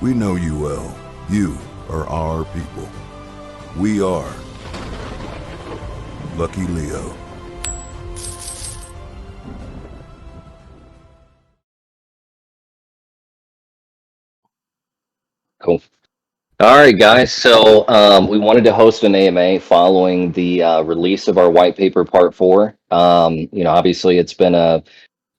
We know you well. You are our people. We are LuckyLeo. Cool. All right, guys. So we wanted to host an AMA following the release of our white paper part four. Obviously, it's been a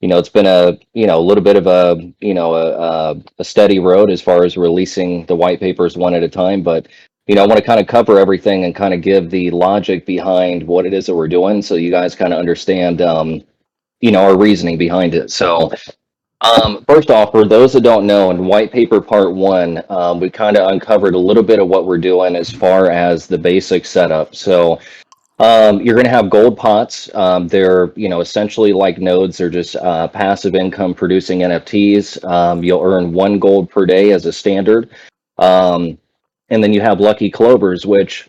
little bit of a steady road as far as releasing the white papers one at a time. But I want to kind of cover everything and kind of give the logic behind what it is that we're doing, so you guys kind of understand, our reasoning behind it. So. First off, for those that don't know, in White Paper Part 1, we kind of uncovered a little bit of what we're doing as far as the basic setup. So you're going to have gold pots. They're, essentially like nodes. They're just passive income producing NFTs. You'll earn 1 gold per day as a standard. Um, and then you have Lucky Clovers, which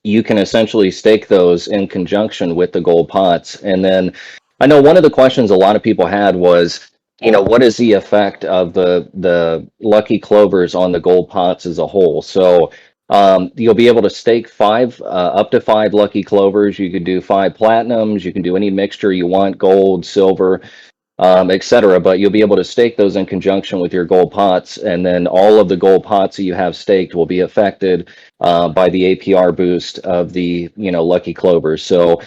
you can essentially stake those in conjunction with the gold pots. And then I know one of the questions a lot of people had was, what is the effect of the Lucky Clovers on the gold pots as a whole? So you'll be able to stake up to five Lucky Clovers. You could do 5 platinums. You can do any mixture you want, gold, silver, etc. But you'll be able to stake those in conjunction with your gold pots, and then all of the gold pots that you have staked will be affected by the APR boost of the Lucky Clovers. So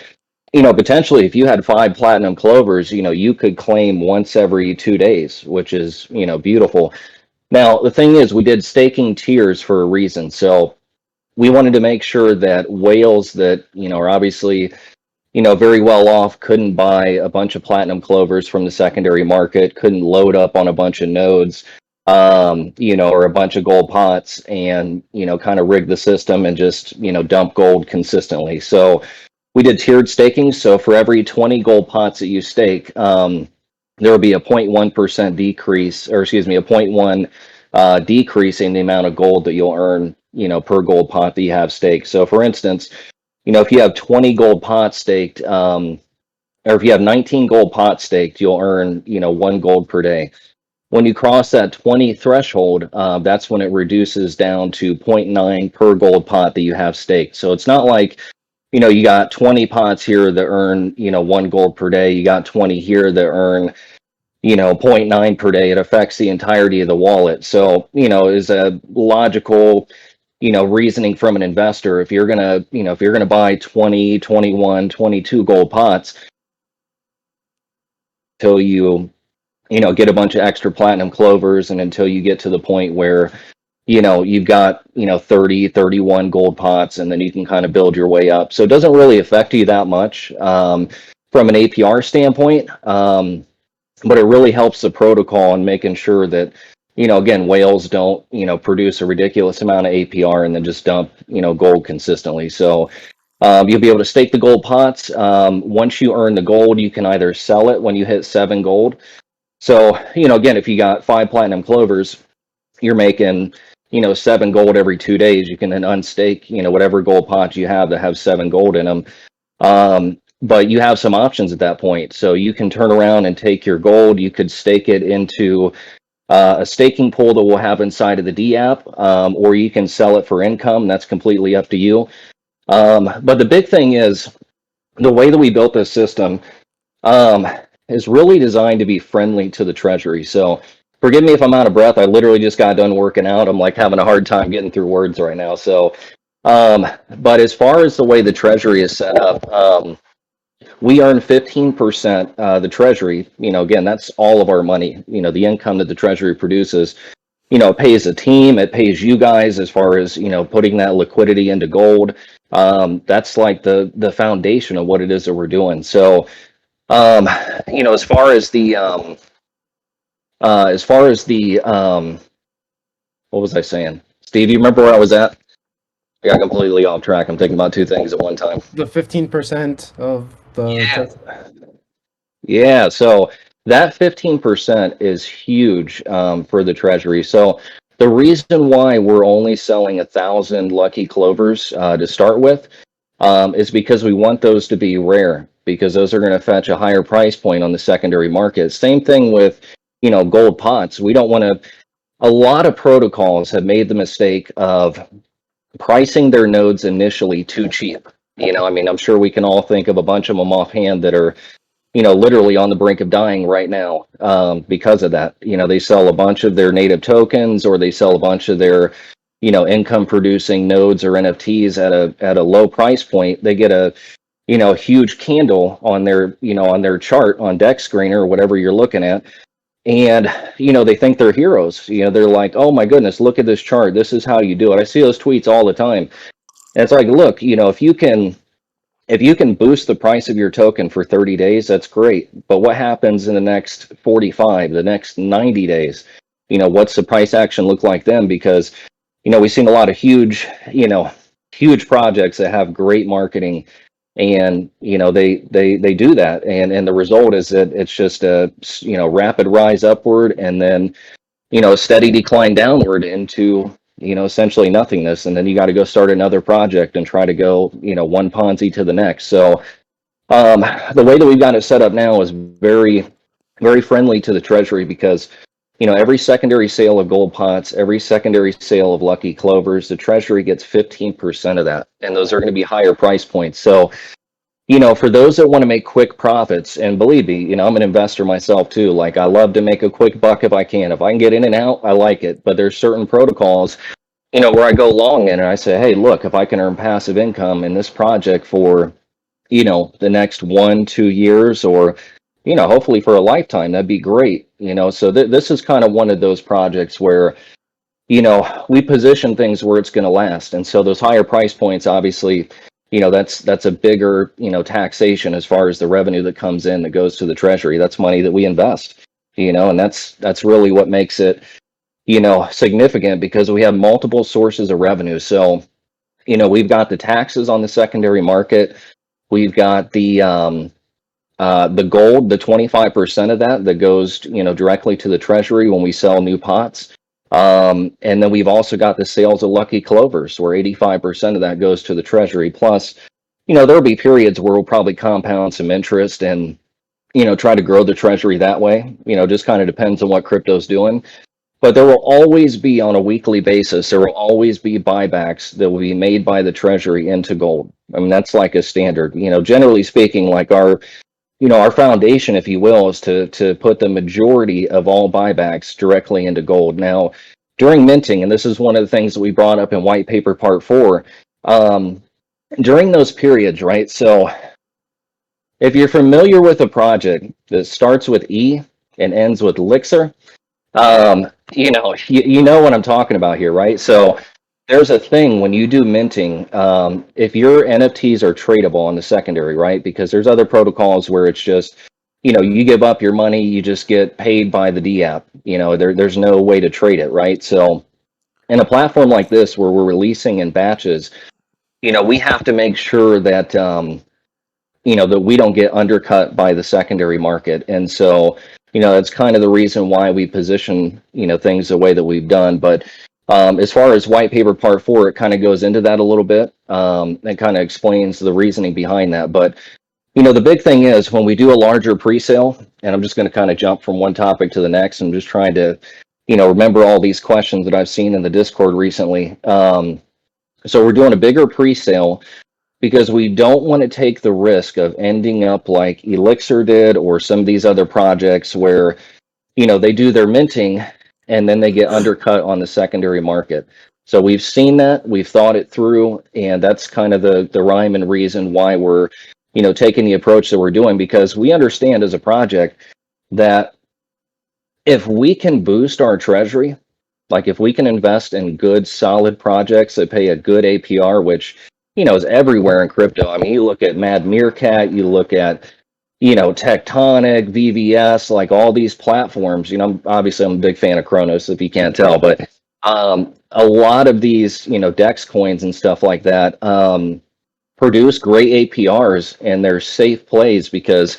potentially if you had 5 platinum clovers, you could claim once every 2 days, which is beautiful. Now the thing is, we did staking tiers for a reason. So we wanted to make sure that whales that are obviously very well off, couldn't buy a bunch of platinum clovers from the secondary market, couldn't load up on a bunch of nodes, or a bunch of gold pots and, kind of rig the system and just, dump gold consistently. So we did tiered staking. So for every 20 gold pots that you stake, there will be a 0.1% decrease, or excuse me, a zero point 0.1 decrease in the amount of gold that you'll earn, per gold pot that you have staked. So for instance, if you have 20 gold pots staked, or if you have 19 gold pots staked, you'll earn, 1 gold per day. When you cross that 20 threshold, that's when it reduces down to 0.9 per gold pot that you have staked. So it's not like, you got 20 pots here that earn, 1 gold per day. You got 20 here that earn, zero point 0.9 per day. It affects the entirety of the wallet. So, is a logical, reasoning from an investor. If you're gonna buy 20, 21, 22 gold pots till get a bunch of extra platinum clovers, and until you get to the point where you've got 30, 31 gold pots, and then you can kind of build your way up. So it doesn't really affect you that much from an APR standpoint, but it really helps the protocol in making sure that again, whales don't produce a ridiculous amount of APR and then just dump gold consistently. So you'll be able to stake the gold pots. Once you earn the gold, you can either sell it when you hit 7 gold. So again, if you got 5 platinum clovers, you're making 7 gold every 2 days. You can then unstake whatever gold pots you have that have 7 gold in them. But you have some options at that point. So you can turn around and take your gold. You could stake it into a staking pool that we'll have inside of the D app, or you can sell it for income. That's completely up to you. But the big thing is the way that we built this system is really designed to be friendly to the Treasury. So forgive me if I'm out of breath. I literally just got done working out. I'm like having a hard time getting through words right now. So, but as far as the way the Treasury is set up, we earn 15%. The Treasury, again, that's all of our money. The income that the Treasury produces, it pays a team, it pays you guys as far as putting that liquidity into gold. That's like the foundation of what it is that we're doing. So, as far as the what was I saying? Steve, you remember where I was at? I got completely off track. I'm thinking about two things at one time. The 15% of the Yeah. Yeah, so that 15% is huge for the Treasury. So the reason why we're only selling 1,000 Lucky Clovers to start with is because we want those to be rare, because those are going to fetch a higher price point on the secondary market. Same thing with, gold pots. We don't want to, a lot of protocols have made the mistake of pricing their nodes initially too cheap. I mean, I'm sure we can all think of a bunch of them offhand that are, literally on the brink of dying right now because of that. They sell a bunch of their native tokens, or they sell a bunch of their, income producing nodes or NFTs at a low price point. They get a, huge candle on their, on their chart on Deck Screener or whatever you're looking at. And, they think they're heroes. They're like, oh my goodness, look at this chart. This is how you do it. I see those tweets all the time. And it's like, look, if you can boost the price of your token for 30 days, that's great. But what happens in the next 45, the next 90 days? What's the price action look like then? Because, we've seen a lot of huge projects that have great marketing, and they do that, and the result is that it's just a rapid rise upward, and then a steady decline downward into essentially nothingness, and then you got to go start another project and try to go one Ponzi to the next. So the way that we've got it set up now is very, very friendly to the Treasury, because every secondary sale of gold pots, every secondary sale of lucky clovers, the Treasury gets 15% of that, and those are going to be higher price points. So for those that want to make quick profits, and believe me, I'm an investor myself too. Like, I love to make a quick buck if I can. If I can get in and out, I like it. But there's certain protocols, where I go long in and I say, hey, look, if I can earn passive income in this project for, the next 1-2 years, or, hopefully for a lifetime, that'd be great. So this is kind of one of those projects where, we position things where it's going to last. And so those higher price points, obviously, that's a bigger, taxation as far as the revenue that comes in that goes to the Treasury. That's money that we invest, and that's really what makes it, significant, because we have multiple sources of revenue. So, we've got the taxes on the secondary market. We've got the gold, the 25% of that goes, directly to the Treasury when we sell new pots. And then we've also got the sales of lucky clovers, where 85% of that goes to the Treasury. Plus, there'll be periods where we'll probably compound some interest and, try to grow the Treasury that way. Just kind of depends on what crypto's doing. But there will always be, on a weekly basis, there will always be buybacks that will be made by the Treasury into gold. I mean, that's like a standard. Generally speaking, like our foundation, if you will, is to put the majority of all buybacks directly into gold. Now, during minting, and this is one of the things that we brought up in white paper part 4, during those periods, right? So if you're familiar with a project that starts with E and ends with Elixir, you know what I'm talking about here, right? So there's a thing when you do minting, if your NFTs are tradable on the secondary, right? Because there's other protocols where it's just, you give up your money, you just get paid by the DApp. There's no way to trade it, right? So in a platform like this, where we're releasing in batches, we have to make sure that, that we don't get undercut by the secondary market. And so, that's kind of the reason why we position, things the way that we've done. But as far as white paper part 4, it kind of goes into that a little bit, and kind of explains the reasoning behind that. But, the big thing is when we do a larger pre-sale, and I'm just going to kind of jump from one topic to the next. I'm just trying to, remember all these questions that I've seen in the Discord recently. So we're doing a bigger pre-sale because we don't want to take the risk of ending up like Elixir did, or some of these other projects where, they do their minting and then they get undercut on the secondary market. So we've seen that, we've thought it through, and that's kind of the rhyme and reason why we're, taking the approach that we're doing, because we understand as a project that if we can boost our Treasury, like if we can invest in good, solid projects that pay a good APR, which, is everywhere in crypto. I mean, you look at Mad Meerkat, you look at, Tectonic, VVS, like all these platforms. Obviously I'm a big fan of Kronos, if you can't tell, but a lot of these, DEX coins and stuff like that produce great APRs, and they're safe plays because,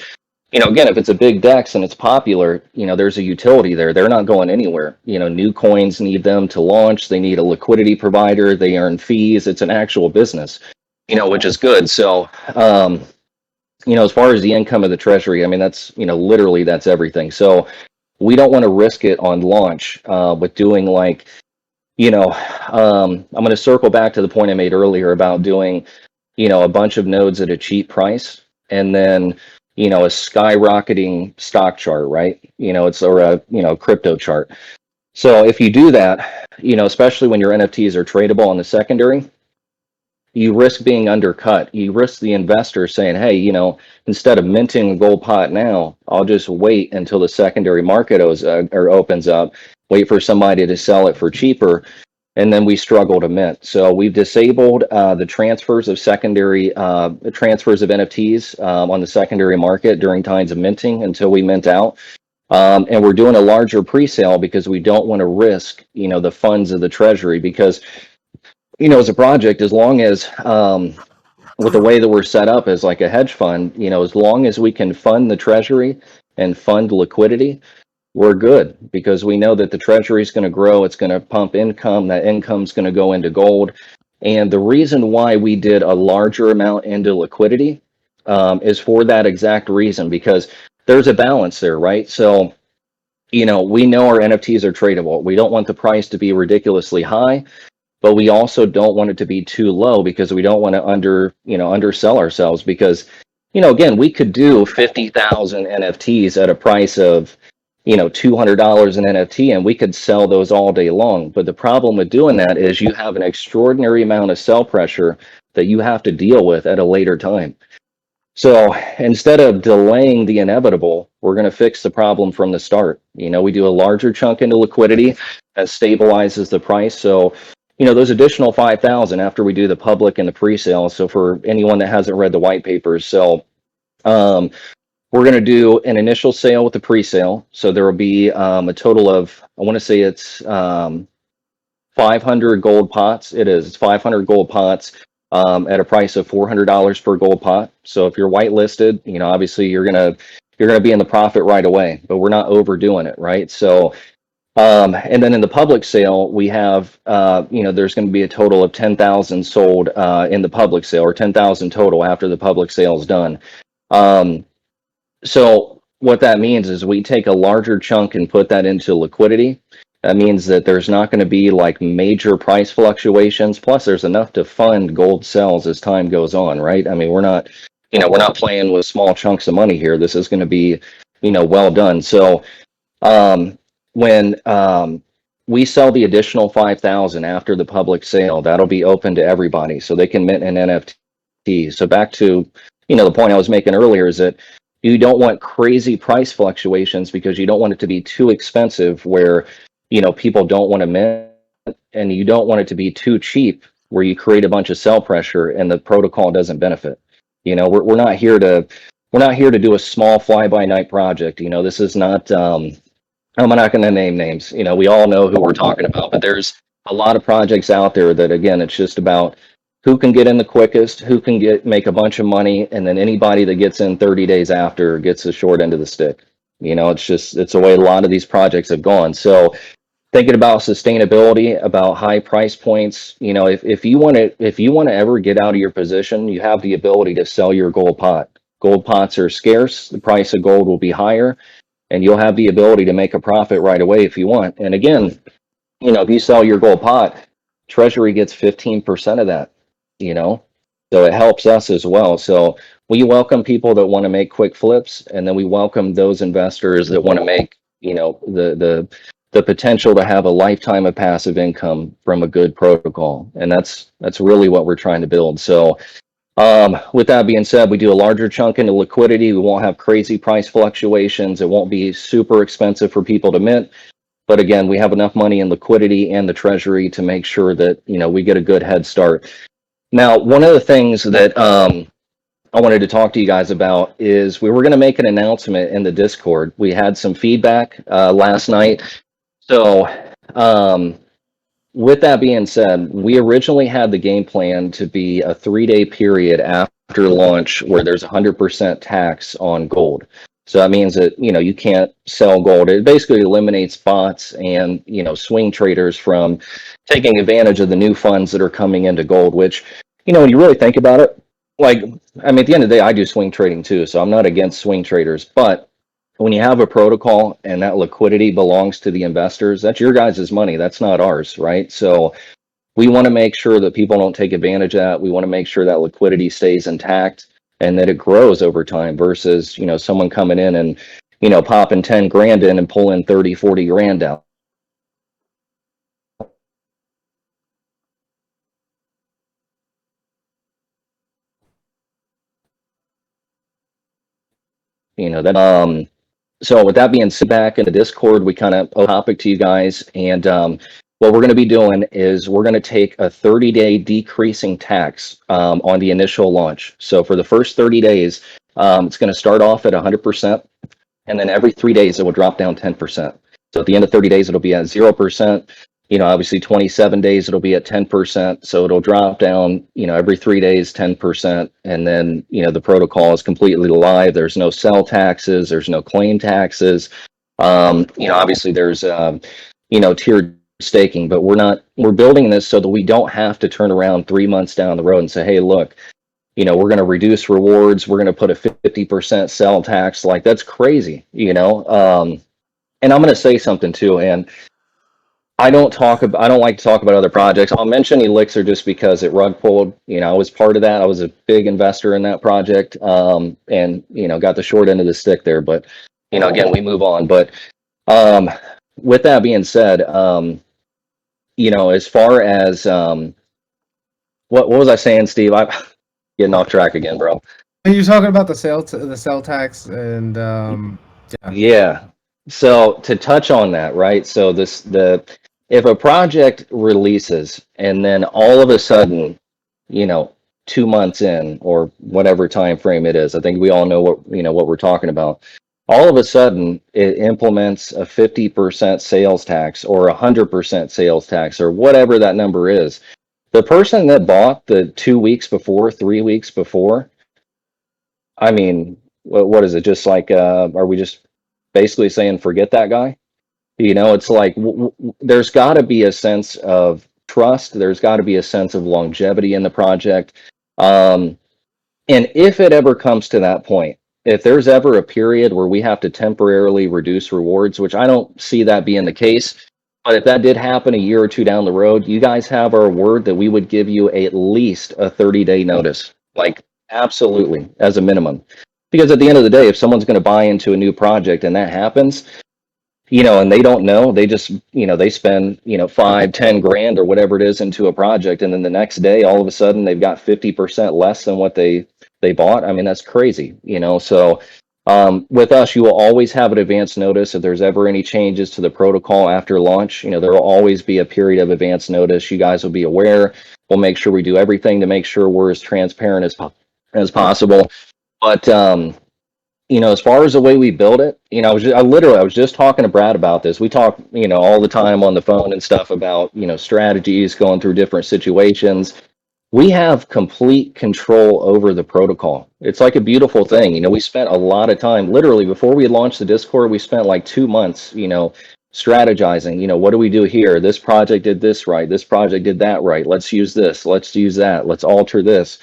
again, if it's a big DEX and it's popular, there's a utility there. They're not going anywhere. New coins need them to launch. They need a liquidity provider. They earn fees. It's an actual business, which is good. So, as far as the income of the Treasury, I mean, that's, literally that's everything. So, we don't want to risk it on launch with doing like, I'm going to circle back to the point I made earlier about doing, a bunch of nodes at a cheap price and then, a skyrocketing stock chart, right? Or a crypto chart. So if you do that, especially when your NFTs are tradable on the secondary, you risk being undercut. You risk the investor saying, hey, instead of minting a gold pot now, I'll just wait until the secondary market opens up, wait for somebody to sell it for cheaper, and then we struggle to mint. So we've disabled the transfers of transfers of NFTs on the secondary market during times of minting until we mint out. And we're doing a larger pre-sale because we don't want to risk, the funds of the Treasury because, as a project, as long as with the way that we're set up as like a hedge fund, as long as we can fund the Treasury and fund liquidity, we're good because we know that the Treasury is going to grow. It's going to pump income. That income is going to go into gold. And the reason why we did a larger amount into liquidity is for that exact reason, because there's a balance there, right? So, we know our NFTs are tradable. We don't want the price to be ridiculously high, but we also don't want it to be too low because we don't want to undersell ourselves because, again, we could do 50,000 NFTs at a price of, $200 an NFT, and we could sell those all day long. But the problem with doing that is you have an extraordinary amount of sell pressure that you have to deal with at a later time. So instead of delaying the inevitable, we're going to fix the problem from the start. We do a larger chunk into liquidity that stabilizes the price. So, those additional 5,000 after we do the public and the pre-sale. So for anyone that hasn't read the white papers, so we're going to do an initial sale with the pre-sale. So there will be a total of, I want to say it's 500 gold pots. It's 500 gold pots at a price of $400 per gold pot. So if you're whitelisted, obviously you're gonna be in the profit right away. But we're not overdoing it, right? So and then in the public sale, we have, there's going to be a total of 10,000 sold in the public sale, or 10,000 total after the public sale is done. So what that means is we take a larger chunk and put that into liquidity. That means that there's not going to be like major price fluctuations. Plus, there's enough to fund gold sales as time goes on, right? I mean, we're not playing with small chunks of money here. This is going to be, well done. So when we sell the additional 5,000 after the public sale, that'll be open to everybody, so they can mint an NFT. So back to, the point I was making earlier is that you don't want crazy price fluctuations because you don't want it to be too expensive where, people don't want to mint, and you don't want it to be too cheap where you create a bunch of sell pressure and the protocol doesn't benefit. We're not here to do a small fly-by-night project. This is not. I'm not going to name names. We all know who we're talking about, but there's a lot of projects out there that, again, it's just about who can get in the quickest, who can make a bunch of money, and then anybody that gets in 30 days after gets the short end of the stick. It's the way a lot of these projects have gone. So thinking about sustainability, about high price points, if you want to ever get out of your position, you have the ability to sell your gold pot. Gold pots are scarce. The price of gold will be higher, and you'll have the ability to make a profit right away if you want. And again, if you sell your gold pot, Treasury gets 15% of that, so it helps us as well. So we welcome people that want to make quick flips, and then we welcome those investors that want to make, the potential to have a lifetime of passive income from a good protocol. And that's really what we're trying to build. So with that being said, we do a larger chunk into liquidity. We won't have crazy price fluctuations. It won't be super expensive for people to mint. But again, we have enough money in liquidity and the Treasury to make sure that, we get a good head start. Now, one of the things that I wanted to talk to you guys about is we were going to make an announcement in the Discord. We had some feedback last night. So with that being said, we originally had the game plan to be a 3-day period after launch where there's 100% tax on gold. So that means that, you can't sell gold. It basically eliminates bots and, swing traders from taking advantage of the new funds that are coming into gold, which, when you really think about it, at the end of the day, I do swing trading too. So I'm not against swing traders, but when you have a protocol and that liquidity belongs to the investors, that's your guys' money. That's not ours, right? So we want to make sure that people don't take advantage of that. We want to make sure that liquidity stays intact and that it grows over time versus, someone coming in and, popping 10 grand in and pulling 30, 40 grand out. So with that being said, back in the Discord, we kind of topic to you guys, and what we're going to be doing is we're going to take a 30-day decreasing tax on the initial launch. So for the first 30 days, it's going to start off at 100%, and then every 3 days it will drop down 10%. So at the end of 30 days, it'll be at 0%. Obviously 27 days, it'll be at 10%. So it'll drop down, every 3 days, 10%. And then, the protocol is completely live. There's no sell taxes. There's no claim taxes. Obviously there's, tiered staking, but we're building this so that we don't have to turn around 3 months down the road and say, hey, look, we're going to reduce rewards. We're going to put a 50% sell tax. Like, that's crazy, And I'm going to say something too. And I don't like to talk about other projects. I'll mention Elixir just because it rug pulled. I was part of that. I was a big investor in that project, and got the short end of the stick there. But again, we move on. But with that being said, as far as what was I saying, Steve? I'm getting off track again, bro. You're talking about the sell tax and yeah. So to touch on that, right? So if a project releases and then all of a sudden, 2 months in or whatever time frame it is, I think we all know what we're talking about. All of a sudden, it implements a 50% sales tax or 100% sales tax or whatever that number is. The person that bought the 2 weeks before, 3 weeks before, I mean, what is it? Just like, are we just basically saying forget that guy? It's like there's got to be a sense of trust. There's got to be a sense of longevity in the project. And if it ever comes to that point, if there's ever a period where we have to temporarily reduce rewards, which I don't see that being the case, but if that did happen a year or two down the road, you guys have our word that we would give you at least a 30-day notice, like absolutely as a minimum. Because at the end of the day, if someone's going to buy into a new project and that happens, and they don't know, they just, they spend, 5, 10 grand or whatever it is into a project. And then the next day, all of a sudden they've got 50% less than what they bought. I mean, that's crazy, So with us, you will always have an advance notice. If there's ever any changes to the protocol after launch, there will always be a period of advance notice. You guys will be aware. We'll make sure we do everything to make sure we're as transparent as possible. But, as far as the way we build it, I was just talking to Brad about this. We talk, all the time on the phone and stuff about, strategies, going through different situations. We have complete control over the protocol. It's like a beautiful thing. We spent a lot of time, literally before we launched the Discord, we spent like 2 months, strategizing, what do we do here? This project did this right. This project did that right. Let's use this. Let's use that. Let's alter this.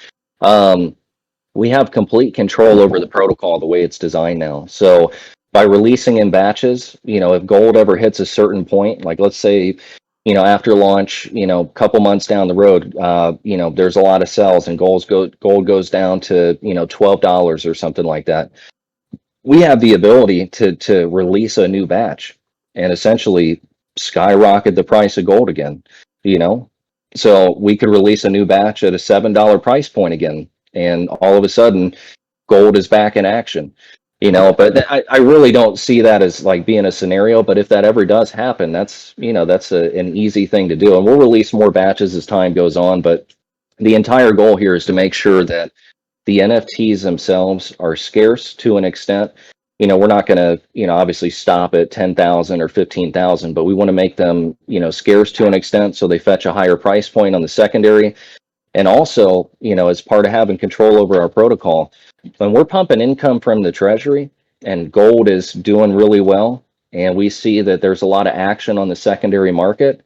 We have complete control over the protocol the way it's designed now. So by releasing in batches, if gold ever hits a certain point, like let's say, after launch, a couple months down the road, there's a lot of sells and gold goes down to, $12 or something like that. We have the ability to release a new batch and essentially skyrocket the price of gold again, So we could release a new batch at a $7 price point again. And all of a sudden, gold is back in action, but I really don't see that as like being a scenario. But if that ever does happen, that's an easy thing to do. And we'll release more batches as time goes on. But the entire goal here is to make sure that the NFTs themselves are scarce to an extent. We're not going to, obviously stop at 10,000 or 15,000, but we want to make them, scarce to an extent so they fetch a higher price point on the secondary. And also, as part of having control over our protocol, when we're pumping income from the Treasury and gold is doing really well, and we see that there's a lot of action on the secondary market,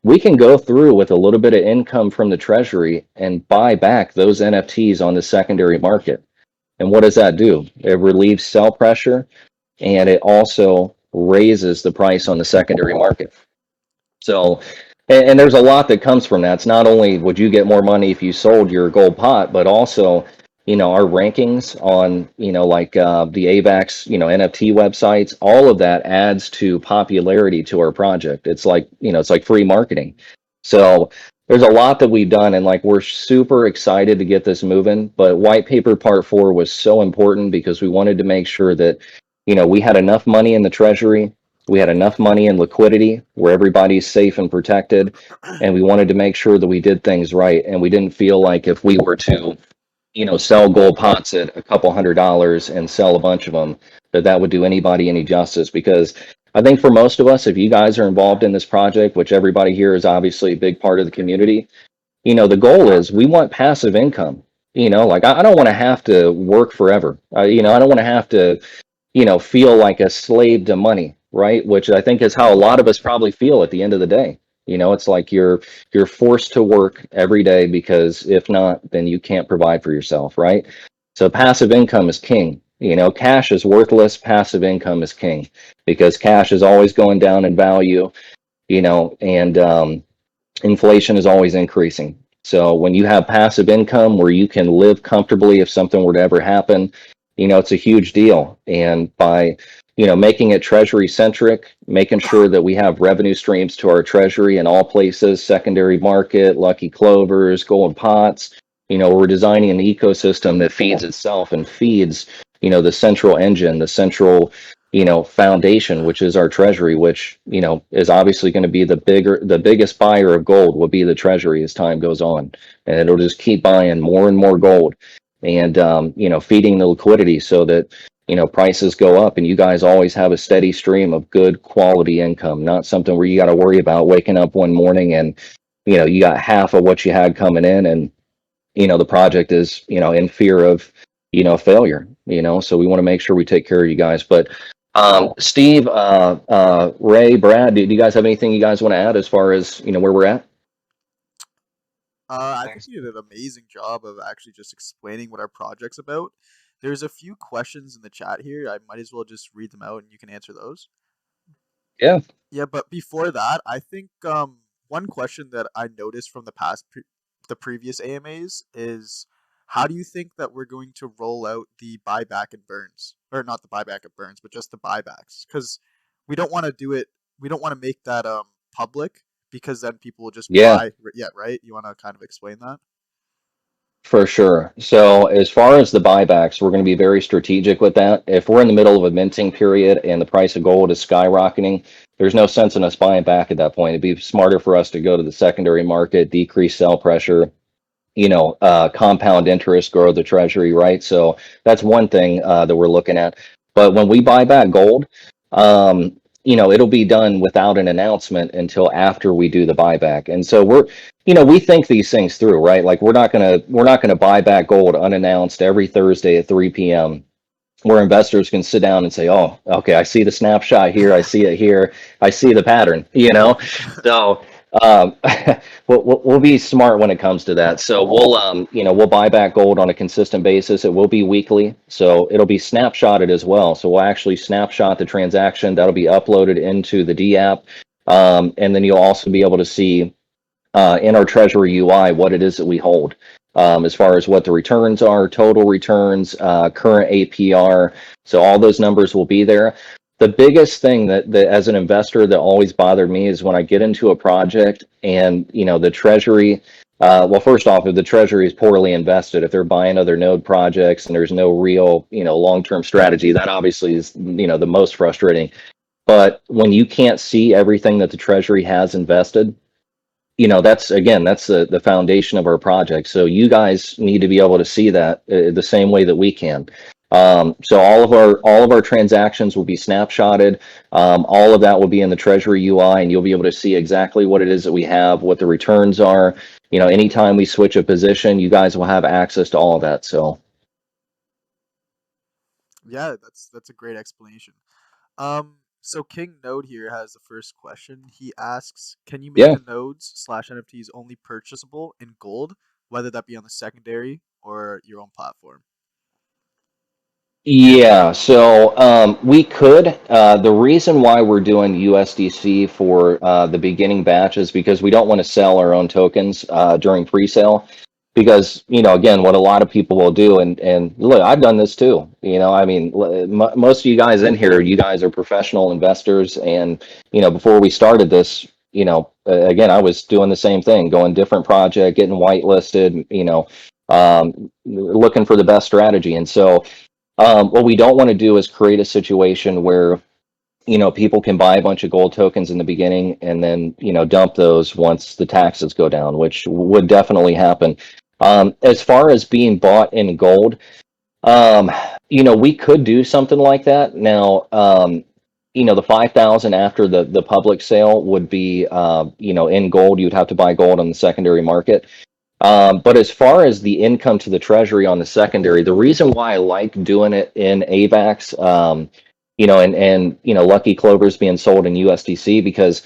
we can go through with a little bit of income from the Treasury and buy back those NFTs on the secondary market. And what does that do? It relieves sell pressure. and it also raises the price on the secondary market. So, and there's a lot that comes from that. It's not only would you get more money if you sold your gold pot, but also, our rankings on, like the AVAX, NFT websites, all of that adds to popularity to our project. It's like, it's like free marketing. So there's a lot that we've done, and like we're super excited to get this moving. But white paper part 4 was so important because we wanted to make sure that, we had enough money in the treasury, we had enough money and liquidity where everybody's safe and protected, and we wanted to make sure that we did things right. And we didn't feel like if we were to, sell gold pots at a couple $100 and sell a bunch of them, that would do anybody any justice. Because I think for most of us, if you guys are involved in this project, which everybody here is obviously a big part of the community, the goal is we want passive income. Like I don't want to have to work forever. I don't want to have to feel like a slave to money, right? Which I think is how a lot of us probably feel at the end of the day. It's like you're forced to work every day because if not, then you can't provide for yourself, right? So passive income is king. Cash is worthless, passive income is king because cash is always going down in value, and inflation is always increasing. So when you have passive income where you can live comfortably if something were to ever happen, it's a huge deal. And by, making it treasury centric, making sure that we have revenue streams to our treasury in all places, secondary market, lucky clovers, gold pots, we're designing an ecosystem that feeds itself and feeds, the central engine, the central foundation, which is our treasury, which, is obviously going to be the biggest buyer of gold will be the treasury as time goes on. And it'll just keep buying more and more gold and, feeding the liquidity so that, prices go up and you guys always have a steady stream of good quality income, not something where you got to worry about waking up one morning and, you got half of what you had coming in and, the project is, in fear of, failure, so we want to make sure we take care of you guys. But Steve, Ray, Brad, do you guys have anything you guys want to add as far as, where we're at? I think you did an amazing job of actually just explaining what our project's about. There's a few questions in the chat here. I might as well just read them out and you can answer those. Yeah. Yeah, but before that, I think one question that I noticed from the previous AMAs is how do you think that we're going to roll out the buyback and burns, or not the buyback and burns, but just the buybacks? Because we don't want to do it. We don't want to make that public because then people will just Yeah. buy. Yeah, right. You want to kind of explain that? For sure. So as far as the buybacks, we're going to be very strategic with that. If we're in the middle of a minting period and the price of gold is skyrocketing, there's no sense in us buying back at that point. It'd be smarter for us to go to the secondary market, decrease sell pressure, compound interest, grow the treasury, right? So that's one thing that we're looking at. But when we buy back gold, it'll be done without an announcement until after we do the buyback. And so we think these things through, right? Like we're not gonna buy back gold unannounced every Thursday at 3 p.m. where investors can sit down and say, "Oh, okay, I see the snapshot here, I see it here, I see the pattern." So um, we'll be smart when it comes to that. So we'll buy back gold on a consistent basis. It will be weekly, so it'll be snapshotted as well. So we'll actually snapshot the transaction that'll be uploaded into the D app, and then you'll also be able to see in our Treasury UI what it is that we hold, as far as what the returns are, total returns, current APR. So all those numbers will be there. The biggest thing that as an investor that always bothered me is when I get into a project and the Treasury. Well, first off, if the Treasury is poorly invested, if they're buying other node projects and there's no real long-term strategy, that obviously is the most frustrating. But when you can't see everything that the Treasury has invested, that's again, that's the foundation of our project. So you guys need to be able to see that the same way that we can. So all of our transactions will be snapshotted. All of that will be in the Treasury UI, and you'll be able to see exactly what it is that we have, what the returns are. Anytime we switch a position, you guys will have access to all of that. So Yeah, that's a great explanation. So King Node here has the first question. He asks, can you make yeah. the nodes slash NFTs only purchasable in gold, whether that be on the secondary or your own platform? Yeah, so we could. The reason why we're doing USDC for the beginning batch is because we don't want to sell our own tokens during pre-sale. Because, again, what a lot of people will do, and look, I've done this too. I mean, most of you guys in here, you guys are professional investors, and before we started this, again, I was doing the same thing, going different project, getting whitelisted, looking for the best strategy, and so. What we don't want to do is create a situation where, people can buy a bunch of gold tokens in the beginning and then, dump those once the taxes go down, which would definitely happen. As far as being bought in gold, um, we could do something like that. Now, the 5,000 after the public sale would be, in gold. You'd have to buy gold on the secondary market. But as far as the income to the treasury on the secondary, the reason why I like doing it in AVAX, and Lucky Clovers being sold in USDC because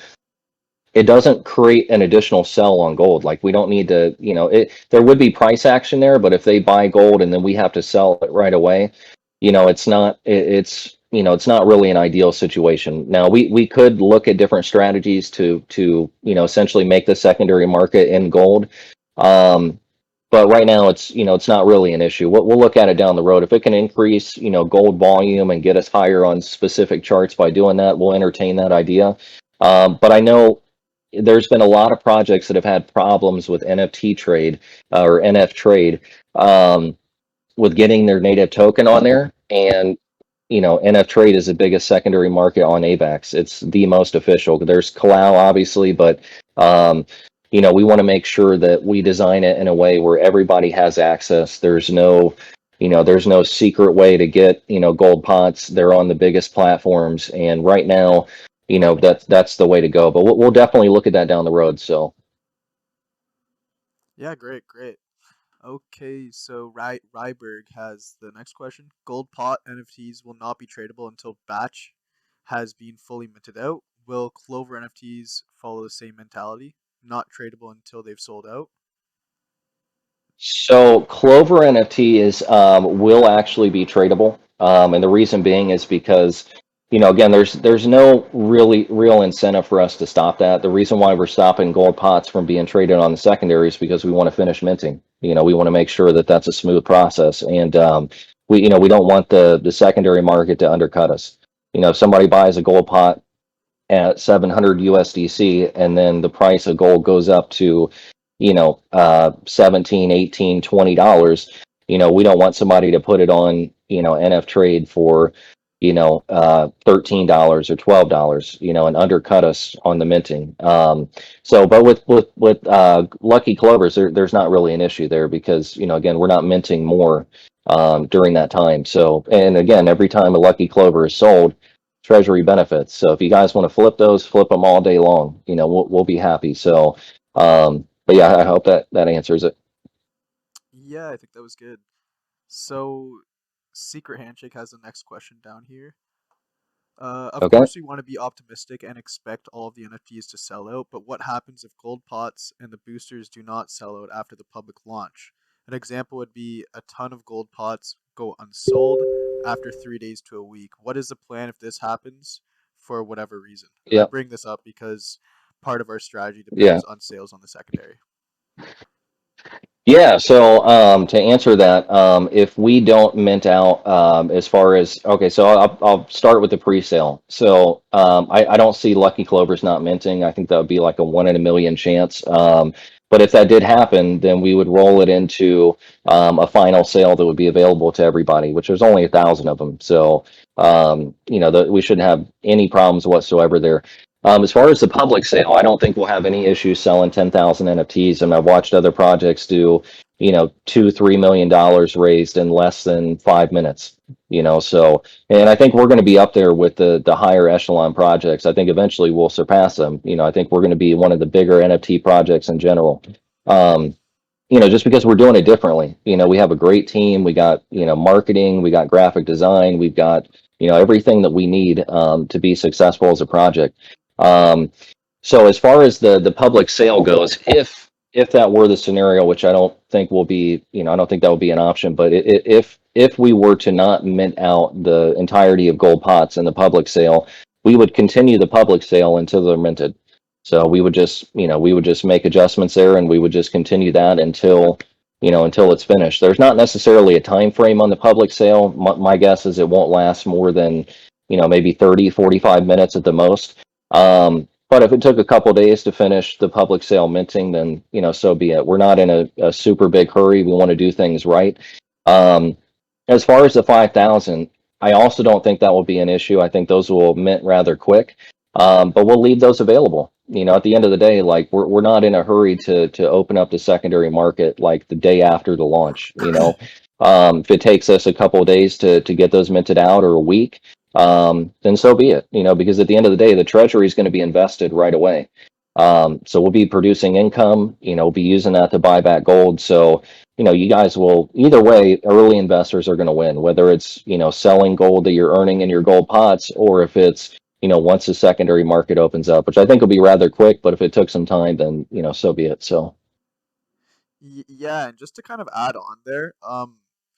it doesn't create an additional sell on gold. Like we don't need to, there would be price action there, but if they buy gold and then we have to sell it right away, it's not really an ideal situation. Now we could look at different strategies to essentially make the secondary market in gold. Um, but right now it's not really an issue. We'll look at it down the road. If it can increase, gold volume and get us higher on specific charts by doing that, we'll entertain that idea. But I know there's been a lot of projects that have had problems with NFT trade or NF trade with getting their native token on there. And NF trade is the biggest secondary market on AVAX. It's the most official. There's Kalau obviously, but we want to make sure that we design it in a way where everybody has access. There's no secret way to get, gold pots. They're on the biggest platforms. And right now, that's the way to go. But we'll definitely look at that down the road. So, Yeah, great, great. Okay, so Ryberg has the next question. Gold pot NFTs will not be tradable until batch has been fully minted out. Will Clover NFTs follow the same mentality? Not tradable until they've sold out? so Clover NFT is will actually be tradable, and the reason being is because again there's no really real incentive for us to stop that. The reason why we're stopping gold pots from being traded on the secondary is because we want to finish minting. We want to make sure that that's a smooth process, and we don't want the secondary market to undercut us. If somebody buys a gold pot at 700 USDC and then the price of gold goes up to 17, 18, $20, we don't want somebody to put it on NF trade for $13 or $12, and undercut us on the minting. But with Lucky Clovers, there's not really an issue there because again we're not minting more during that time. So, and again, every time a Lucky Clover is sold, Treasury benefits. So if you guys want to flip those, flip them all day long. We'll be happy. So, but yeah, I hope that answers it. Yeah, I think that was good. So, Secret Handshake has the next question down here. Of Okay. course, we want to be optimistic and expect all of the NFTs to sell out, but what happens if gold pots and the boosters do not sell out after the public launch? An example would be a ton of gold pots go unsold after 3 days to a week. What is the plan if this happens for whatever reason? I Yeah. bring this up because part of our strategy Yeah. depends on sales on the secondary. Yeah, so to answer that, if we don't mint out as far as okay, so I'll start with the pre-sale. So I don't see Lucky Clovers not minting. I think that would be like a 1 in a million chance. But if that did happen, then we would roll it into a final sale that would be available to everybody, which there's only 1,000 of them. So we shouldn't have any problems whatsoever there. As far as the public sale, I don't think we'll have any issues selling 10,000 NFTs. And I've watched other projects do, $2-3 million raised in less than 5 minutes. So, and I think we're going to be up there with the higher echelon projects. I think eventually we'll surpass them. I think we're going to be one of the bigger NFT projects in general. Um, just because we're doing it differently. We have a great team. We got, marketing, we got graphic design, we've got, everything that we need to be successful as a project. Um, so as far as the public sale goes, if that were the scenario, which I don't think will be, I don't think that will be an option, but if we were to not mint out the entirety of gold pots in the public sale, we would continue the public sale until they're minted. So we would just, we would just make adjustments there, and we would just continue that until, until it's finished. There's not necessarily a time frame on the public sale. My guess is it won't last more than, maybe 30, 45 minutes at the most. But if it took a couple days to finish the public sale minting, then, so be it. We're not in a super big hurry. We want to do things right. As far as the 5,000, I also don't think that will be an issue. I think those will mint rather quick. But we'll leave those available. At the end of the day, like we're not in a hurry to open up the secondary market like the day after the launch. If it takes us a couple of days to get those minted out, or a week, then so be it. Because at the end of the day, the Treasury is going to be invested right away. So we'll be producing income. We'll be using that to buy back gold. So you guys will, either way, early investors are going to win. Whether it's selling gold that you're earning in your gold pots, or if it's once the secondary market opens up, which I think will be rather quick, but if it took some time, then, so be it. So, Yeah, and just to kind of add on there,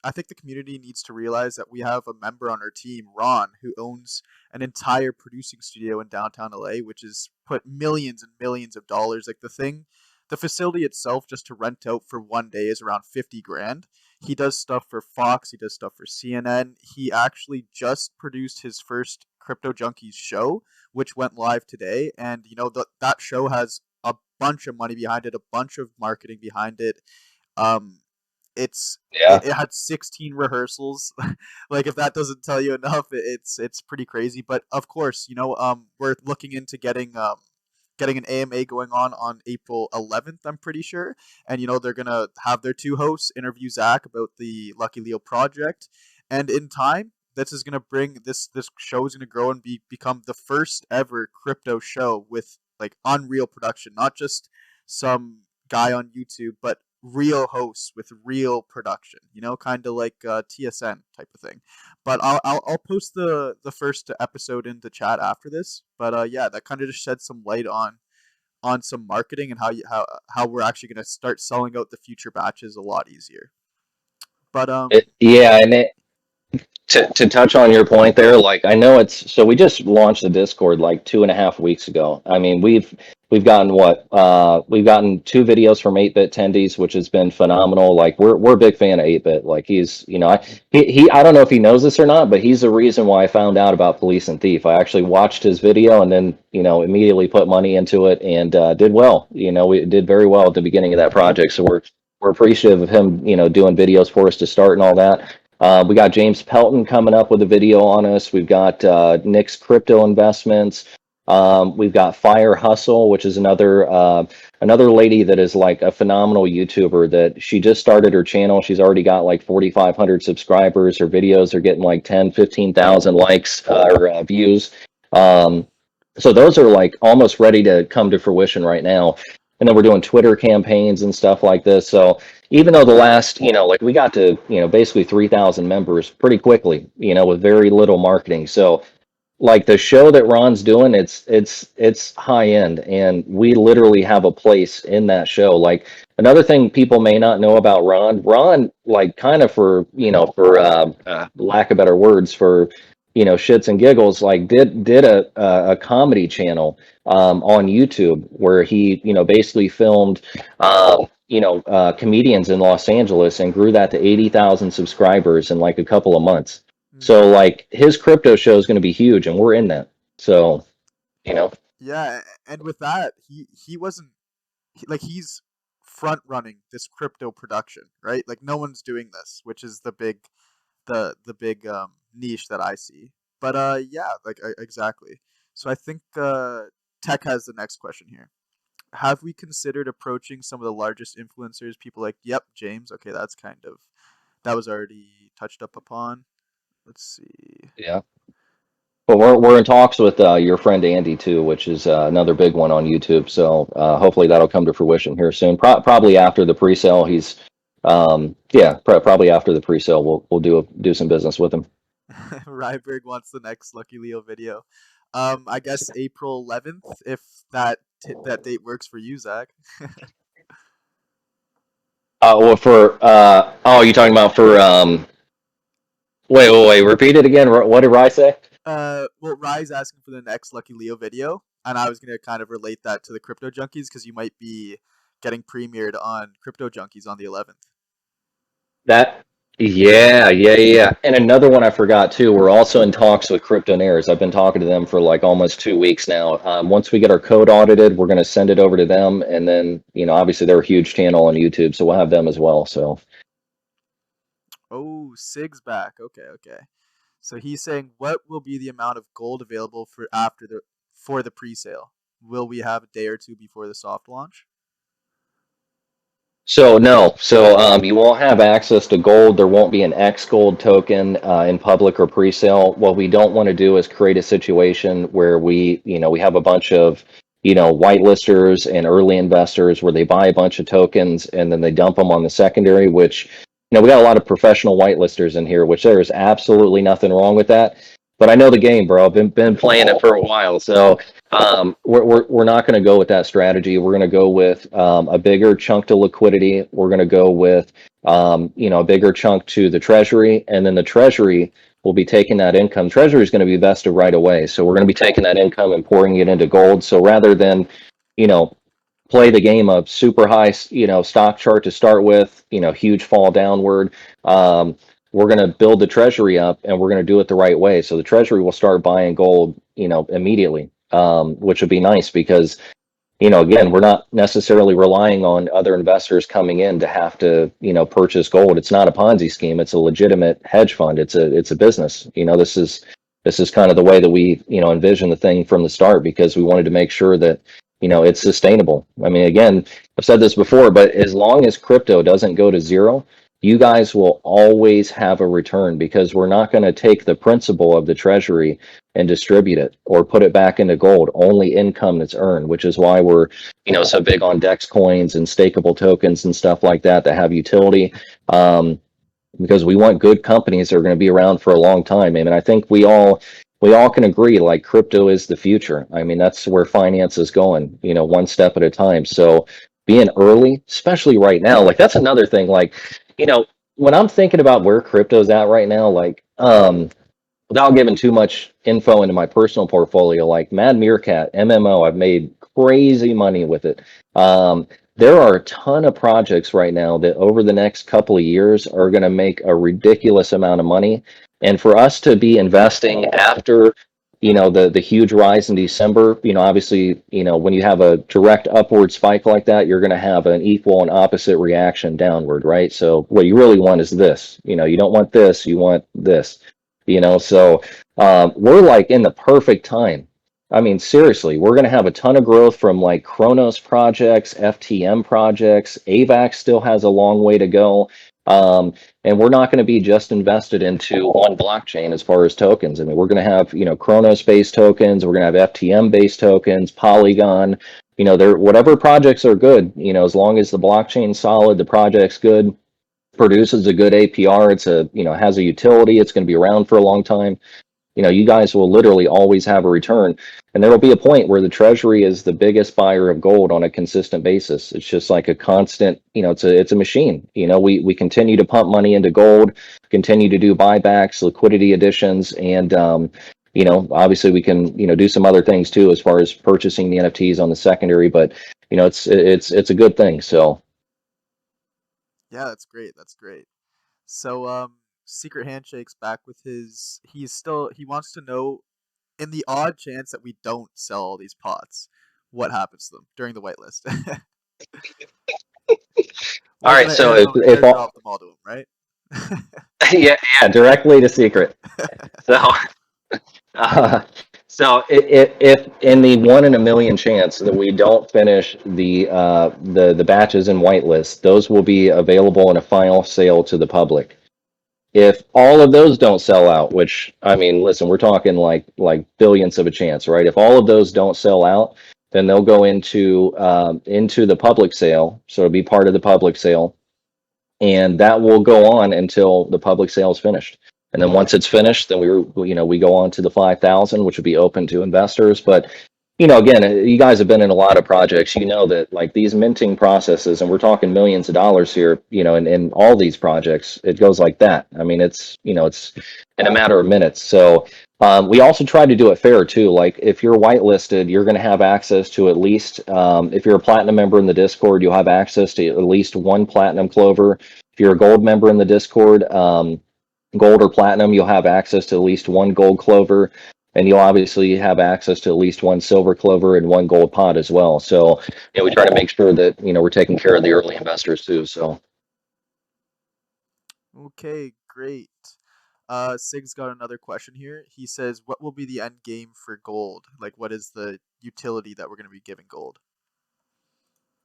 I think the community needs to realize that we have a member on our team, Ron, who owns an entire producing studio in downtown LA, which has put millions and millions of dollars. Like the facility itself, just to rent out for one day, is around 50 grand. He does stuff for Fox, he does stuff for CNN. He actually just produced his first Crypto Junkies show, which went live today. And, that show has a bunch of money behind it, a bunch of marketing behind it. yeah. It had 16 rehearsals. Like, if that doesn't tell you enough, it's pretty crazy. But of course, we're looking into getting an AMA going on April 11th, I'm pretty sure. And they're gonna have their two hosts interview Zach about the LuckyLeo project. And in time, this is gonna bring this show is gonna grow and become the first ever crypto show with like unreal production, not just some guy on YouTube, but real hosts with real production. Kind of like TSN type of thing. But I'll post the first episode in the chat after this. But yeah, that kind of just sheds some light on some marketing and how we're actually going to start selling out the future batches a lot easier. But Yeah, and to touch on your point there, like I know so we just launched the Discord like 2.5 weeks ago. I mean, we've gotten we've gotten 2 videos from 8-bit tendies, which has been phenomenal. Like we're a big fan of 8-bit. Like he's, I don't know if he knows this or not, but he's the reason why I found out about Police and Thief. I actually watched his video and then, immediately put money into it, and did well. We did very well at the beginning of that project. So we're appreciative of him, doing videos for us to start and all that. We got James Pelton coming up with a video on us. We've got Nick's Crypto Investments. We've got Fire Hustle, which is another lady that is like a phenomenal YouTuber that she just started her channel. She's already got like 4,500 subscribers. Her videos are getting like 10, 15,000 likes or views. So those are like almost ready to come to fruition right now. And then we're doing Twitter campaigns and stuff like this. So even though the last, like we got to, basically 3,000 members pretty quickly, with very little marketing. So like the show that Ron's doing, it's high end, and we literally have a place in that show. Like another thing people may not know about Ron, like kind of for, for lack of better words, for, shits and giggles, like did a comedy channel on YouTube where he, basically filmed, comedians in Los Angeles, and grew that to 80,000 subscribers in like a couple of months. So like his crypto show is going to be huge, and we're in that. So, yeah, and with that, he wasn't he's front running this crypto production, right? Like no one's doing this, which is the big niche that I see. But yeah, like exactly. So I think Tech has the next question here. Have we considered approaching some of the largest influencers? People like, yep, James. Okay, that was already touched up upon. Let's see. yeah. But we're in talks with your friend Andy too, which is another big one on YouTube. So hopefully that'll come to fruition here soon. Probably after the pre-sale. He's probably after the pre-sale we'll do some business with him. Ryberg wants the next LuckyLeo video. I guess April 11th, if that date works for you, Zach. Well, you're talking about for Wait. Repeat it again. What did Rye say? Well, Rye's asking for the next LuckyLeo video, and I was gonna kind of relate that to the Crypto Junkies because you might be getting premiered on Crypto Junkies on the 11th. That, yeah. And another one I forgot too. We're also in talks with Cryptonaires. I've been talking to them for like almost 2 weeks now. Once we get our code audited, we're going to send it over to them, and then obviously they're a huge channel on YouTube, so we'll have them as well. So Oh, Sig's back. Okay. So he's saying, what will be the amount of gold available for the pre-sale? Will we have a day or two before the soft launch? So no, you won't have access to gold. There won't be an X gold token in public or pre-sale. What we don't want to do is create a situation where we have a bunch of whitelisters and early investors where they buy a bunch of tokens and then they dump them on the secondary. Which we got a lot of professional whitelisters in here, which there is absolutely nothing wrong with that. But I know the game, bro. I've been playing it for a while, so. We're not going to go with that strategy. We're going to go with a bigger chunk to liquidity. We're going to go with a bigger chunk to the Treasury, and then the Treasury will be taking that income. Treasury is going to be vested right away, so we're going to be taking that income and pouring it into gold. So rather than play the game of super high stock chart to start with, huge fall downward. We're going to build the Treasury up, and we're going to do it the right way. So the Treasury will start buying gold, immediately. Which would be nice because, again, we're not necessarily relying on other investors coming in to have to, purchase gold. It's not a Ponzi scheme. It's a legitimate hedge fund. It's a business. This is kind of the way that we, envision the thing from the start, because we wanted to make sure that, it's sustainable. I mean, again, I've said this before, but as long as crypto doesn't go to zero, you guys will always have a return, because we're not going to take the principal of the Treasury and distribute it or put it back into gold. Only income that's earned, which is why we're so big on DEX coins and stakeable tokens and stuff like that have utility, because we want good companies that are going to be around for a long time. I mean, I think we all can agree, like, crypto is the future. I mean, that's where finance is going, one step at a time. So being early, especially right now, like, that's another thing. Like, when I'm thinking about where crypto's at right now, like, without giving too much info into my personal portfolio, like Mad Meerkat, MMO, I've made crazy money with it. There are a ton of projects right now that over the next couple of years are going to make a ridiculous amount of money. And for us to be investing after, the huge rise in December, obviously, when you have a direct upward spike like that, you're going to have an equal and opposite reaction downward, right? So what you really want is this. You don't want this, you want this. So we're like in the perfect time. I mean, seriously, we're going to have a ton of growth from like Chronos projects, FTM projects. AVAX still has a long way to go. And we're not going to be just invested into one blockchain as far as tokens. I mean, we're going to have, Chronos-based tokens. We're going to have FTM-based tokens, Polygon. Whatever projects are good, as long as the blockchain's solid, the project's good, produces a good APR, it's has a utility, it's going to be around for a long time. You guys will literally always have a return, and there will be a point where the Treasury is the biggest buyer of gold on a consistent basis. It's just like a constant, it's a machine. We continue to pump money into gold, continue to do buybacks, liquidity additions, and obviously we can do some other things too as far as purchasing the NFTs on the secondary. But it's a good thing. So. Yeah, that's great. That's great. So, Secret Handshake's back with he wants to know, in the odd chance that we don't sell all these pots, what happens to them during the whitelist? All right, so if all, drop them all to him, right? yeah, directly to Secret. So, if in the 1 in a million chance that we don't finish the batches in whitelist, those will be available in a final sale to the public. If all of those don't sell out, which, I mean, listen, we're talking like billionths of a chance, right? If all of those don't sell out, then they'll go into the public sale. So it'll be part of the public sale, and that will go on until the public sale is finished. And then once it's finished, then we go on to the 5,000, which would be open to investors. But again, you guys have been in a lot of projects. You know that like these minting processes, and we're talking millions of dollars here, in all these projects, it goes like that. I mean, it's in a matter of minutes. So we also try to do it fair too. Like if you're whitelisted, you're going to have access to at least, if you're a platinum member in the Discord, you'll have access to at least one platinum clover. If you're a gold member in the Discord, gold or platinum, you'll have access to at least one gold clover, and you'll obviously have access to at least one silver clover and one gold pod as well. So, we try to make sure that, we're taking care of the early investors too. So, Okay, great. Sig's got another question here. He says, "What will be the end game for gold? Like, what is the utility that we're going to be giving gold?"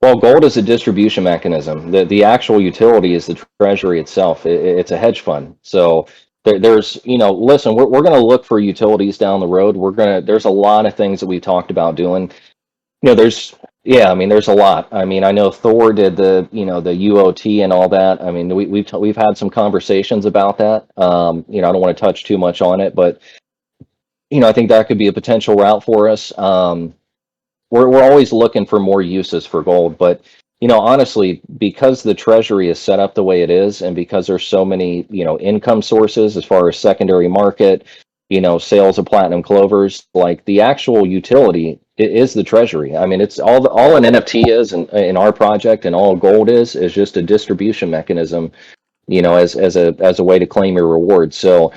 well, gold is a distribution mechanism. The actual utility is the treasury itself. It's a hedge fund. So there's, listen, we're going to look for utilities down the road. There's a lot of things that we talked about doing. There's, yeah, I mean, there's a lot. I mean, I know Thor did the UOT and all that. I mean, we've had some conversations about that. I don't want to touch too much on it, but I think that could be a potential route for us. We're always looking for more uses for gold, but honestly, because the treasury is set up the way it is, and because there's so many income sources as far as secondary market, sales of platinum clovers, like the actual utility is the treasury. I mean, it's all an NFT is in our project, and all gold is just a distribution mechanism, as a way to claim your reward. So,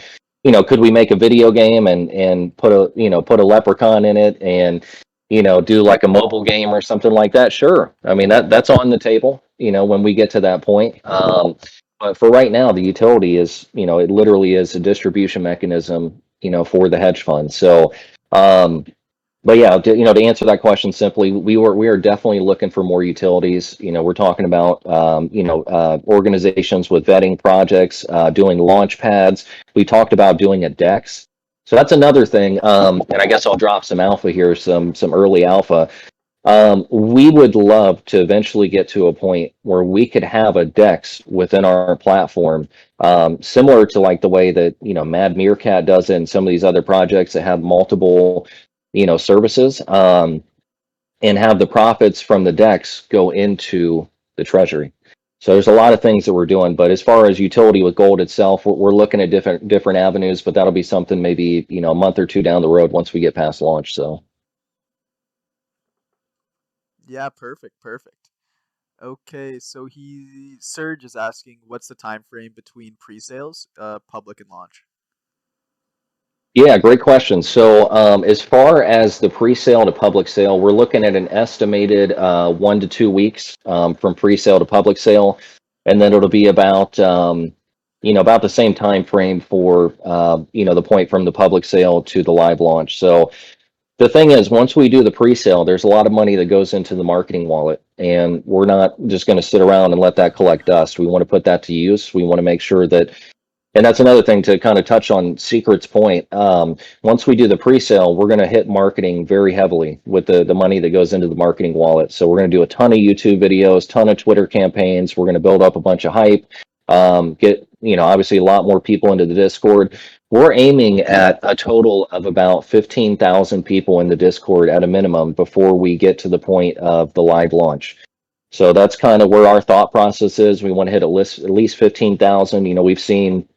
could we make a video game and put a leprechaun in it and do like a mobile game or something like that? Sure. I mean, that's on the table, when we get to that point. But for right now, the utility is, it literally is a distribution mechanism, for the hedge fund. So, but yeah, to answer that question simply, we are definitely looking for more utilities. We're talking about organizations with vetting projects, doing launch pads. We talked about doing a DEX. So that's another thing. And I guess I'll drop some alpha here, some early alpha. We would love to eventually get to a point where we could have a DEX within our platform, similar to like the way that Mad Meerkat does it, and some of these other projects that have multiple services, and have the profits from the DEX go into the treasury. So there's a lot of things that we're doing, but as far as utility with gold itself, we're looking at different avenues, but that'll be something maybe a month or two down the road once we get past launch. So Yeah, perfect, perfect. Okay, so Serge is asking, what's the time frame between pre-sales, public and launch? yeah, great question. So as far as the pre-sale to public sale, we're looking at an estimated 1 to 2 weeks from pre-sale to public sale, and then it'll be about about the same time frame for the point from the public sale to the live launch. So the thing is, once we do the pre-sale, there's a lot of money that goes into the marketing wallet, and we're not just going to sit around and let that collect dust. We want to put that to use. We want to make sure that, and that's another thing to kind of touch on Secret's point. Once we do the pre-sale, we're going to hit marketing very heavily with the money that goes into the marketing wallet. So we're going to do a ton of YouTube videos, ton of Twitter campaigns. We're going to build up a bunch of hype, get obviously a lot more people into the Discord. We're aiming at a total of about 15,000 people in the Discord at a minimum before we get to the point of the live launch. So that's kind of where our thought process is. We want to hit at least 15,000. We've seen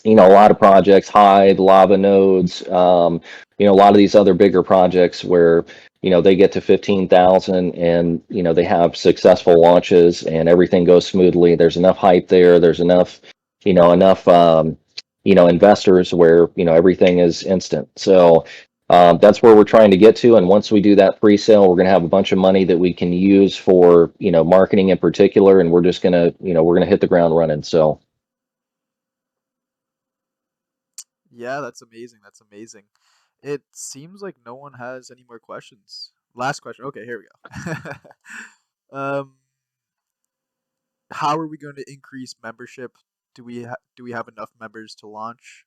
a lot of projects, Hive, Lava Nodes, a lot of these other bigger projects where, they get to 15,000 and, they have successful launches and everything goes smoothly. There's enough hype there. There's enough, investors where, everything is instant. So that's where we're trying to get to. And once we do that pre-sale, we're going to have a bunch of money that we can use for, marketing in particular. And we're just going to, we're going to hit the ground running. So. Yeah, that's amazing. That's amazing. It seems like no one has any more questions. Last question. Okay, here we go. um, how are we going to increase membership? Do we have enough members to launch?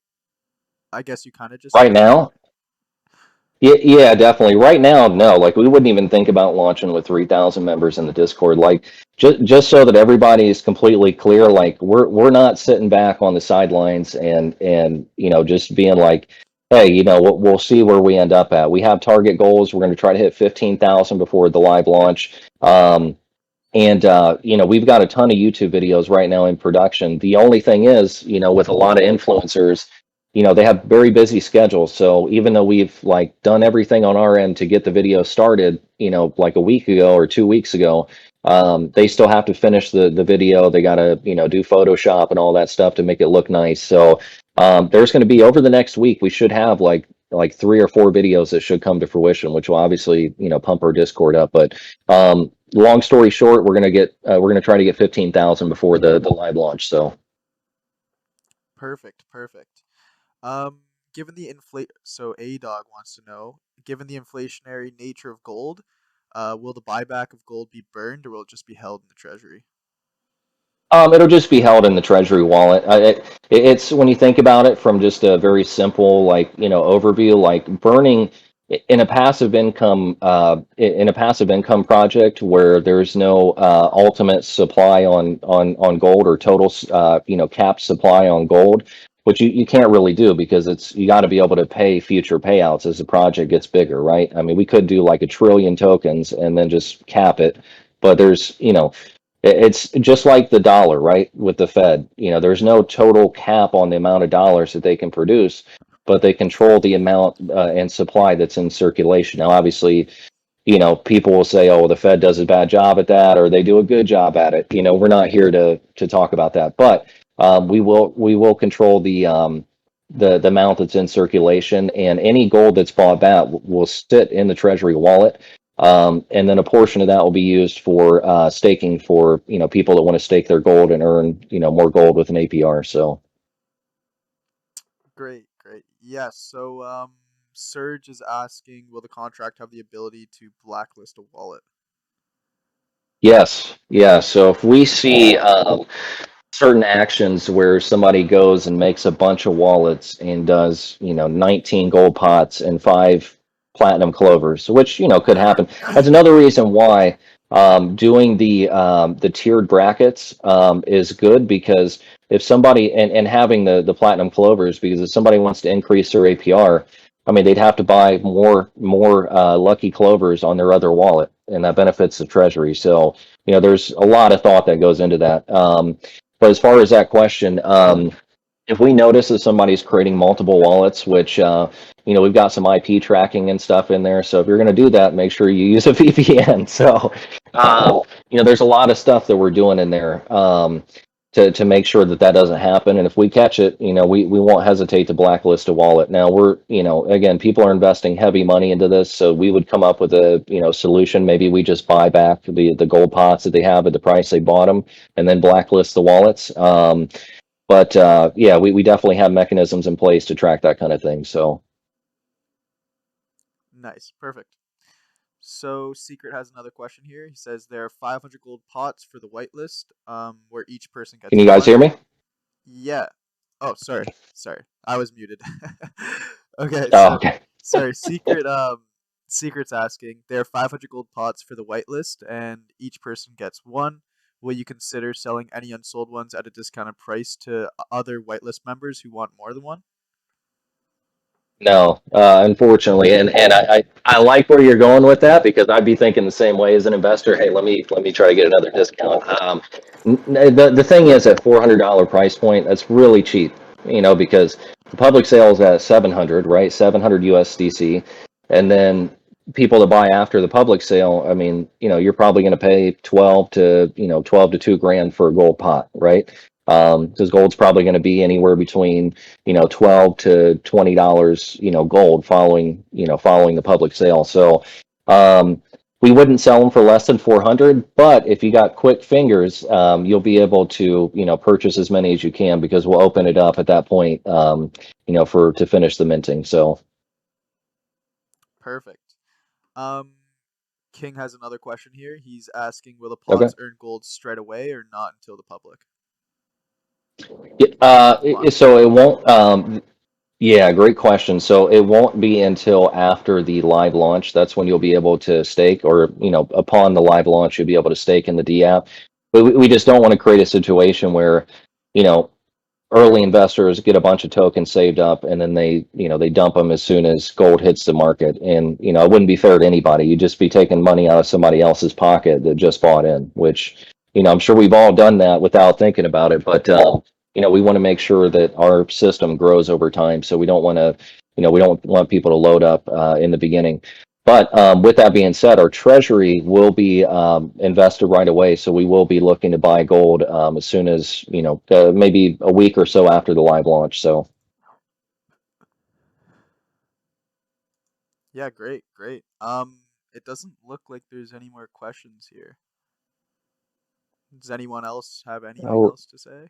I guess you kind of just Right answered that. now, yeah, definitely. Right now, no. Like we wouldn't even think about launching with 3,000 members in the Discord. Like just so that everybody is completely clear. Like we're not sitting back on the sidelines and just being like, hey, we'll see where we end up at. We have target goals. We're going to try to hit 15,000 before the live launch. And we've got a ton of YouTube videos right now in production. The only thing is, with a lot of influencers, they have very busy schedules. So even though we've like done everything on our end to get the video started, like a week ago or 2 weeks ago, they still have to finish the video. They got to, do Photoshop and all that stuff to make it look nice. So there's going to be, over the next week, we should have like 3 or 4 videos that should come to fruition, which will obviously, pump our Discord up. But long story short, we're gonna try to get 15,000 before the live launch. So Perfect, perfect. Given the so A Dog wants to know, given the inflationary nature of gold, will the buyback of gold be burned or will it just be held in the treasury? it'll just be held in the Treasury wallet. It's, when you think about it from just a very simple, like, overview, like burning in a passive income, project where there's no ultimate supply on gold, or total capped supply on gold, which you can't really do, because you got to be able to pay future payouts as the project gets bigger, right? I mean, we could do like 1 trillion tokens and then just cap it, but it's just like the dollar, right? With the Fed, there's no total cap on the amount of dollars that they can produce, but they control the amount and supply that's in circulation. Now, obviously, people will say, "Oh, the Fed does a bad job at that, or they do a good job at it." We're not here to talk about that, but we will control the amount that's in circulation, and any gold that's bought back will sit in the Treasury wallet. And then a portion of that will be used for staking for people that want to stake their gold and earn more gold with an APR. So Great, great. Yes. So, Serge is asking, will the contract have the ability to blacklist a wallet? yes, yeah. So if we see certain actions where somebody goes and makes a bunch of wallets and does 19 gold pots and 5 platinum clovers, which could happen. That's another reason why doing the tiered brackets is good, because if somebody, and having the platinum clovers, because if somebody wants to increase their APR, I mean, they'd have to buy more lucky clovers on their other wallet, and that benefits the treasury. So there's a lot of thought that goes into that. But as far as that question, if we notice that somebody's creating multiple wallets, which we've got some IP tracking and stuff in there, so if you're going to do that, make sure you use a VPN. So there's a lot of stuff that we're doing in there to make sure that doesn't happen. And if we catch it, we won't hesitate to blacklist a wallet. Now, again, people are investing heavy money into this, so we would come up with a solution. Maybe we just buy back the gold pots that they have at the price they bought them, and then blacklist the wallets. But yeah, we definitely have mechanisms in place to track that kind of thing. So Nice, perfect. So Secret has another question here. He says there are 500 gold pots for the whitelist, where each person gets can you guys one. hear me? Yeah. Oh, sorry, sorry, I was muted. Okay, Oh, so okay. sorry, Secret's asking there are 500 gold pots for the whitelist, and each person gets one. Will you consider selling any unsold ones at a discounted price to other whitelist members who want more than one? No, unfortunately, and I like where you're going with that, because I'd be thinking the same way as an investor. Hey, let me try to get another discount. The thing is, at $400 price point, that's really cheap. Because the public sale is at 700, right? 700 USDC, and then people that buy after the public sale, I mean, you're probably going to pay 12 to 2 grand for a gold pot, right? Because gold's probably going to be anywhere between 12 to $20, gold following the public sale. So we wouldn't sell them for less than 400, but if you got quick fingers, you'll be able to purchase as many as you can, because we'll open it up at that point, to finish the minting. So Perfect. Um, King has another question here. He's asking, will the okay. pots earn gold straight away or not until the public? So it won't. Yeah, great question. So it won't be until after the live launch. That's when you'll be able to stake, or upon the live launch, you'll be able to stake in the D app. But we just don't want to create a situation where, you know, early investors get a bunch of tokens saved up, and then they dump them as soon as gold hits the market. And it wouldn't be fair to anybody. You'd just be taking money out of somebody else's pocket that just bought in, which I'm sure we've all done that without thinking about it. But we want to make sure that our system grows over time, so we don't want to we don't want people to load up in the beginning. But with that being said, our treasury will be invested right away. So we will be looking to buy gold as soon as, maybe a week or so after the live launch. So Yeah, great, great. It doesn't look like there's any more questions here. Does anyone else have anything else to say?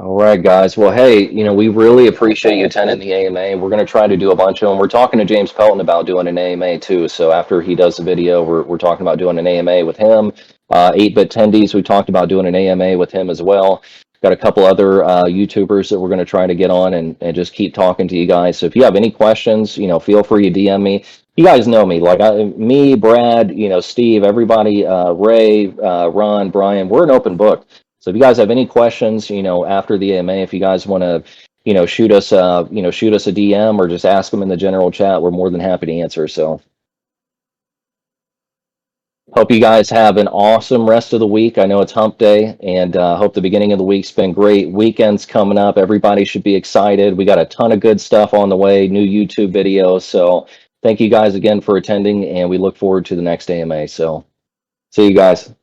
all right, guys. Well, hey, we really appreciate you attending the AMA. We're going to try to do a bunch of them. We're talking to James Pelton about doing an AMA too. So after he does the video, we're talking about doing an AMA with him. 8-Bit Tendies, we talked about doing an AMA with him as well. Got a couple other YouTubers that we're going to try to get on and just keep talking to you guys. So if you have any questions, feel free to DM me. You guys know me, like me, Brad, Steve, everybody, Ray, Ron, Brian, we're an open book. So if you guys have any questions, after the AMA, if you guys want to, shoot us a DM or just ask them in the general chat, we're more than happy to answer. So hope you guys have an awesome rest of the week. I know it's hump day, and hope the beginning of the week's been great. Weekend's coming up. Everybody should be excited. We got a ton of good stuff on the way, new YouTube videos. So thank you guys again for attending, and we look forward to the next AMA. So see you guys.